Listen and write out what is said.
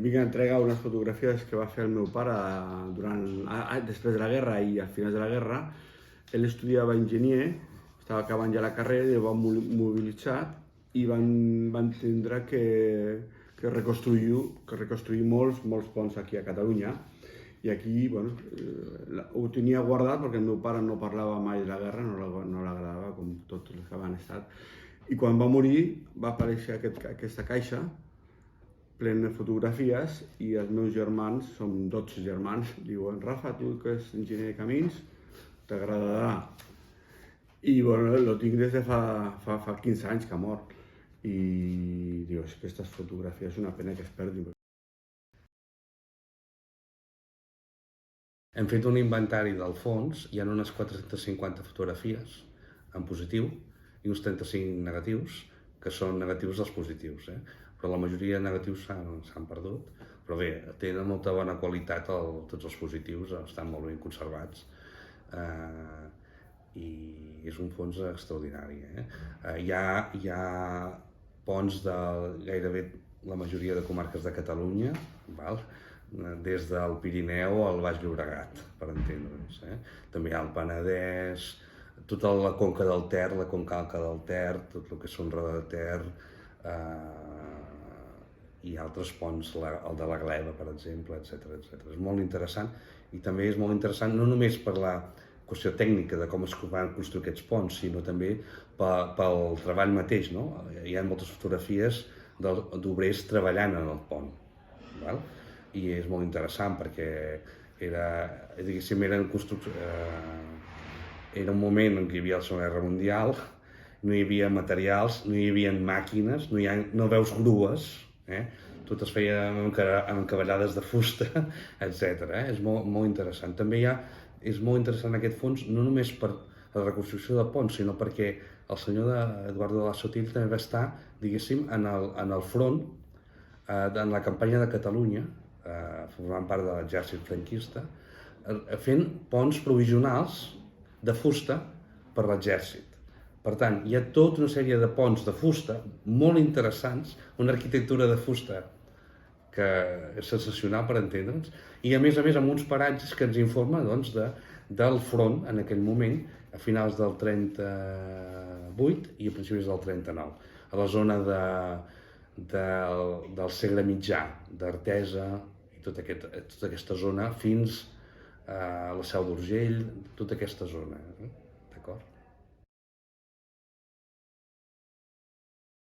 vinc a entregar unes fotografies que va fer el meu pare després de la guerra i a finals de la guerra. Ell estudiava enginyer, estava acabant ja la carrera i el van mobilitzar i van tindre que reconstruir molts ponts aquí a Catalunya. I aquí, bueno, ho tenia guardat perquè el meu pare no parlava mai de la guerra, no l'agradava, com tots els que han estat. I quan va morir va aparèixer aquesta caixa plena de fotografies i els meus germans, som 12 germans, diuen: Rafa, tu que ets enginyer de camins, t'agradarà. I bueno, lo tinc des de fa 15 anys que ha mort. I diu, és que aquestes fotografies és una pena que es perdin. Hem fet un inventari del fons, hi ha unes 450 fotografies en positiu i uns 35 negatius, que són negatius dels positius, però la majoria de negatius s'han perdut. Però bé, tenen molta bona qualitat tots els positius, estan molt ben conservats i és un fons extraordinari. Hi ha ponts de gairebé la majoria de comarques de Catalunya, des del Pirineu al Baix Llobregat, per entendre'ns. També hi ha el Penedès, tota la conca del Ter, la conca alta del Ter, tot el que són Roda de Ter, i altres ponts, el de la Gleva, per exemple, etc. És molt interessant i també és molt interessant no només per la qüestió tècnica de com es van construir aquests ponts, sinó també pel treball mateix. Hi ha moltes fotografies d'obrers treballant en el pont. I és molt interessant perquè era un moment en què hi havia la Segona Guerra Mundial, no hi havia materials, no hi havia màquines, no veus grues, tot es feia amb encavallades de fusta, etc. És molt interessant. També és molt interessant aquest fons, no només per la reconstrucció de ponts, sinó perquè el senyor Eduardo de la Sotil també va estar, diguéssim, en el front, en la campanya de Catalunya, formant part de l'exèrcit franquista, fent ponts provisionals de fusta per l'exèrcit. Per tant, hi ha tota una sèrie de ponts de fusta molt interessants, una arquitectura de fusta que és sensacional, per entendre'ns, i a més amb uns paratges que ens informen del front en aquell moment, a finals del 38 i a principis del 39, a la zona del Segre Mitjà, d'Artesa i tota aquesta zona fins a la Seu d'Urgell, tota aquesta zona.